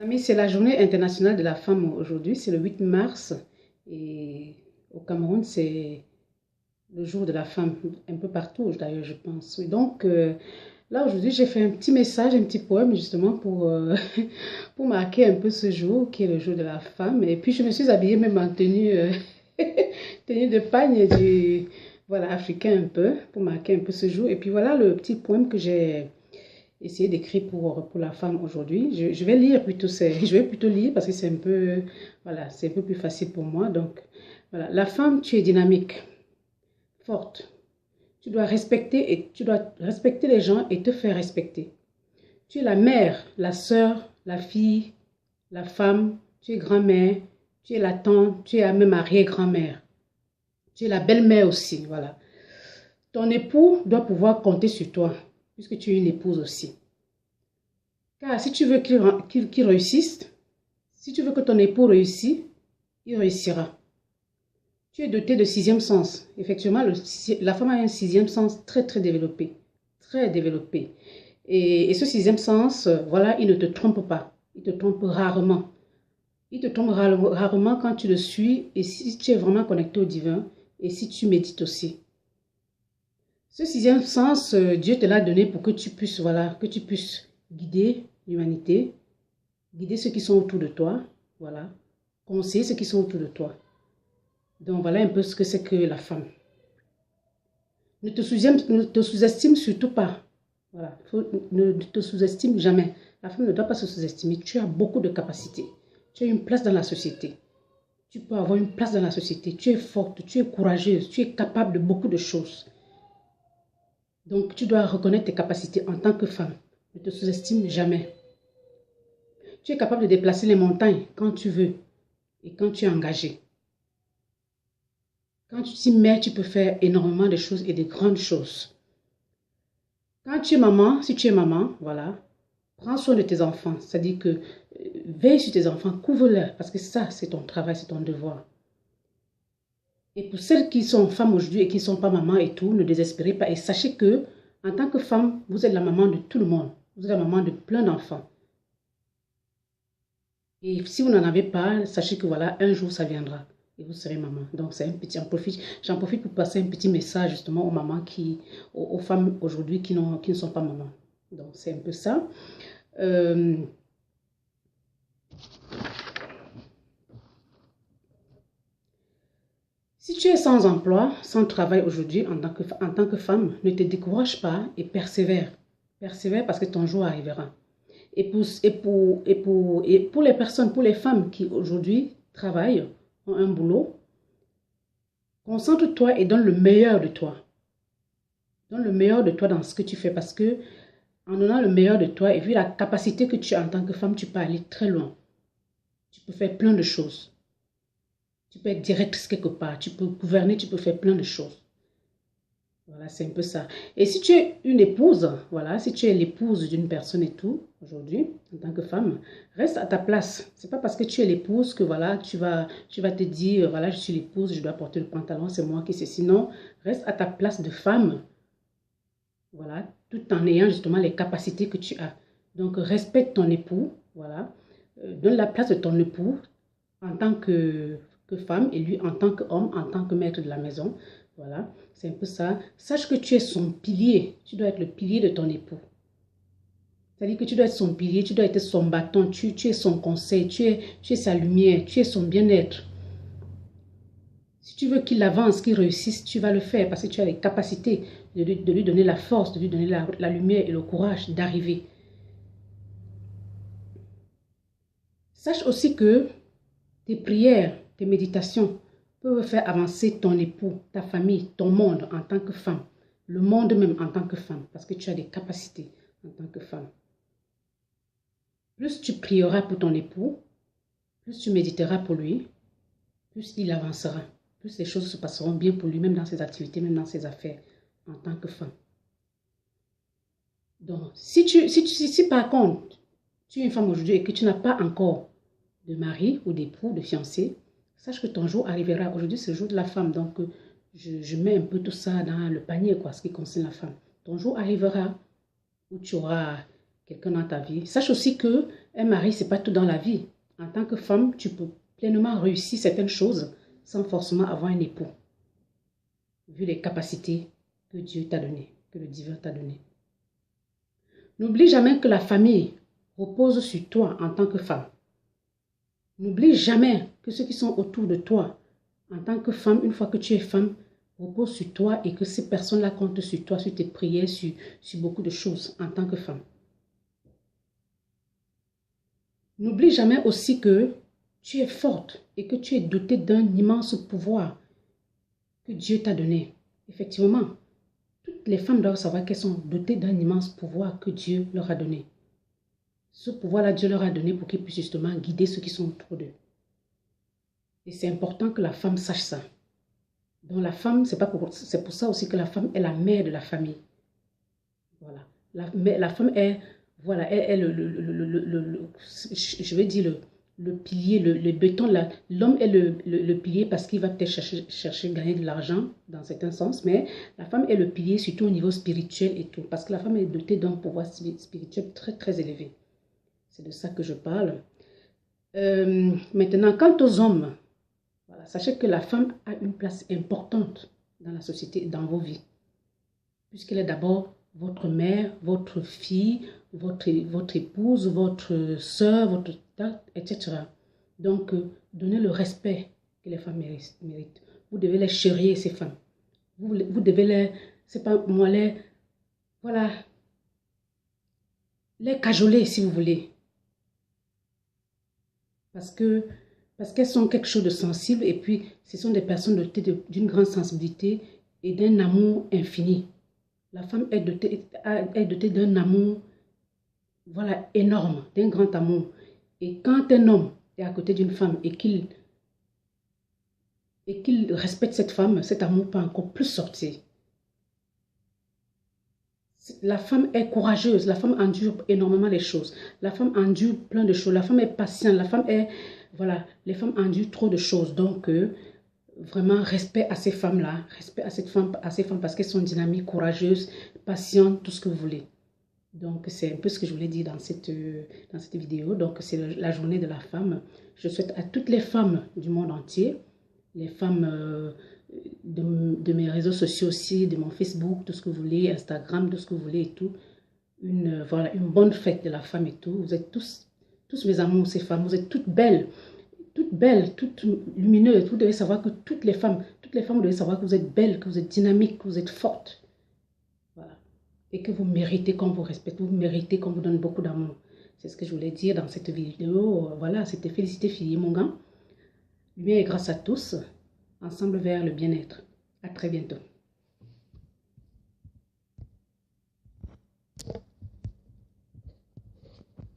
Amis, c'est la journée internationale de la femme aujourd'hui, c'est le 8 mars et au Cameroun, c'est le jour de la femme, un peu partout d'ailleurs, je pense. Oui, donc là aujourd'hui, j'ai fait un petit message, un petit poème justement pour marquer un peu ce jour qui est le jour de la femme. Et puis je me suis habillée même en tenue, tenue de pagne voilà, africain un peu, pour marquer un peu ce jour. Et puis voilà le petit poème que j'ai essayer d'écrire pour la femme aujourd'hui. Je vais lire plutôt, je vais plutôt lire parce que c'est un peu, voilà, c'est un peu plus facile pour moi. Donc, voilà. La femme, tu es dynamique, forte. Tu dois respecter les gens et te faire respecter. Tu es la mère, la sœur, la fille, la femme, tu es grand-mère, tu es la tante, tu es même arrière-grand-mère. Tu es la belle-mère aussi, voilà. Ton époux doit pouvoir compter sur toi, puisque tu es une épouse aussi. Car si tu veux qu'il réussisse, si tu veux que ton époux réussisse, il réussira. Tu es doté de sixième sens. Effectivement, la femme a un sixième sens très, très développé. Très développé. Et ce sixième sens, voilà, il ne te trompe pas. Il te trompe rarement. Il te trompe rarement quand tu le suis et si tu es vraiment connecté au divin et si tu médites aussi. Ce sixième sens, Dieu te l'a donné pour que tu puisses, voilà, que tu puisses guider l'humanité, guider ceux qui sont autour de toi, voilà, conseiller ceux qui sont autour de toi. Donc voilà un peu ce que c'est que la femme. Ne te sous-estime surtout pas. Voilà, ne te sous-estime jamais. La femme ne doit pas se sous-estimer. Tu as beaucoup de capacités. Tu as une place dans la société. Tu peux avoir une place dans la société. Tu es forte, tu es courageuse, tu es capable de beaucoup de choses. Donc tu dois reconnaître tes capacités en tant que femme. Ne te sous-estime jamais. Tu es capable de déplacer les montagnes quand tu veux et quand tu es engagé. Quand tu t'y mets, tu peux faire énormément de choses et de grandes choses. Quand tu es maman, si tu es maman, voilà, prends soin de tes enfants. C'est-à-dire que veille sur tes enfants, couvre-les parce que ça, c'est ton travail, c'est ton devoir. Et pour celles qui sont femmes aujourd'hui et qui ne sont pas mamans et tout, ne désespérez pas et sachez que en tant que femme, vous êtes la maman de tout le monde. Vous êtes la maman de plein d'enfants. Et si vous n'en avez pas, sachez que voilà, un jour ça viendra et vous serez maman. Donc c'est un petit, j'en profite pour passer un petit message justement aux mamans aux femmes aujourd'hui qui ne sont pas mamans. Donc c'est un peu ça. Si tu es sans emploi, sans travail aujourd'hui en tant que femme, ne te décourage pas et persévère. Persévère parce que ton jour arrivera. Et pour les personnes, pour les femmes qui aujourd'hui travaillent, ont un boulot, concentre-toi et donne le meilleur de toi. Donne le meilleur de toi dans ce que tu fais parce que en donnant le meilleur de toi et vu la capacité que tu as en tant que femme, tu peux aller très loin. Tu peux faire plein de choses. Tu peux être directrice quelque part, tu peux gouverner, tu peux faire plein de choses. Voilà, c'est un peu ça. Et si tu es une épouse, voilà, si tu es l'épouse d'une personne et tout, aujourd'hui, en tant que femme, reste à ta place. C'est pas parce que tu es l'épouse que, voilà, tu vas te dire, voilà, je suis l'épouse, je dois porter le pantalon, c'est moi qui sais. Sinon, reste à ta place de femme, voilà, tout en ayant justement les capacités que tu as. Donc, respecte ton époux, voilà. Donne la place de ton époux en tant que femme et lui en tant qu'homme, en tant que maître de la maison. Voilà, c'est un peu ça. Sache que tu es son pilier. Tu dois être le pilier de ton époux. C'est-à-dire que tu dois être son pilier, tu dois être son bâton, tu es son conseil, tu es sa lumière, tu es son bien-être. Si tu veux qu'il avance, qu'il réussisse, tu vas le faire parce que tu as les capacités de lui donner la force, de lui donner la lumière et le courage d'arriver. Sache aussi que tes prières, tes méditations peuvent faire avancer ton époux, ta famille, ton monde en tant que femme. Le monde même en tant que femme, parce que tu as des capacités en tant que femme. Plus tu prieras pour ton époux, plus tu méditeras pour lui, plus il avancera. Plus les choses se passeront bien pour lui, même dans ses activités, même dans ses affaires, en tant que femme. Donc, si par contre, tu es une femme aujourd'hui et que tu n'as pas encore de mari ou d'époux, de fiancé, sache que ton jour arrivera. Aujourd'hui, c'est le jour de la femme. Donc, je mets un peu tout ça dans le panier, quoi, ce qui concerne la femme. Ton jour arrivera où tu auras quelqu'un dans ta vie. Sache aussi que un mari, c'est pas tout dans la vie. En tant que femme, tu peux pleinement réussir certaines choses sans forcément avoir un époux, vu les capacités que Dieu t'a données, que le divin t'a données. N'oublie jamais que la famille repose sur toi en tant que femme. N'oublie jamais que ceux qui sont autour de toi, en tant que femme, une fois que tu es femme, reposent sur toi et que ces personnes-là comptent sur toi, sur tes prières, sur beaucoup de choses en tant que femme. N'oublie jamais aussi que tu es forte et que tu es dotée d'un immense pouvoir que Dieu t'a donné. Effectivement, toutes les femmes doivent savoir qu'elles sont dotées d'un immense pouvoir que Dieu leur a donné. Ce pouvoir-là, Dieu leur a donné pour qu'ils puissent justement guider ceux qui sont autour d'eux. Et c'est important que la femme sache ça. Donc la femme, c'est pour ça aussi que la femme est la mère de la famille. Voilà. La femme est, voilà, est je vais dire le pilier, le béton. L'homme est le pilier parce qu'il va peut-être chercher gagner de l'argent dans certains sens, mais la femme est le pilier surtout au niveau spirituel et tout, parce que la femme est dotée d'un pouvoir spirituel très très élevé. C'est de ça que je parle. Maintenant, quant aux hommes, voilà, sachez que la femme a une place importante dans la société et dans vos vies, puisqu'elle est d'abord votre mère, votre fille, votre épouse, votre soeur, votre tante, etc. Donc, donnez le respect que les femmes méritent. Vous devez les chérir, ces femmes. Vous devez les, c'est pas moi, voilà, les cajoler si vous voulez. Parce qu'elles sont quelque chose de sensible et puis ce sont des personnes dotées d'une grande sensibilité et d'un amour infini. La femme est dotée d'un amour, voilà, énorme, d'un grand amour. Et quand un homme est à côté d'une femme et qu'il respecte cette femme, cet amour peut encore plus sortir. La femme est courageuse, la femme endure énormément les choses. La femme endure plein de choses, la femme est patiente, la femme est, voilà, les femmes endurent trop de choses. Donc, vraiment, respect à ces femmes-là, respect à ces femmes parce qu'elles sont dynamiques, courageuses, patientes, tout ce que vous voulez. Donc, c'est un peu ce que je voulais dire dans cette vidéo. Donc, c'est la journée de la femme. Je souhaite à toutes les femmes du monde entier, les femmes de mes réseaux sociaux aussi, de mon Facebook, tout ce que vous voulez, Instagram, tout ce que vous voulez et tout, voilà, une bonne fête de la femme et tout. Vous êtes tous mes amours, ces femmes, vous êtes toutes belles, toutes lumineuses. Vous devez savoir que toutes les femmes, vous devez savoir que vous êtes belles, que vous êtes dynamiques, que vous êtes fortes. Voilà. Et que vous méritez qu'on vous respecte, vous méritez qu'on vous donne beaucoup d'amour. C'est ce que je voulais dire dans cette vidéo. Voilà, c'était Félicité Filier, mon gars. Lumière et grâce à tous, ensemble vers le bien-être. À très bientôt.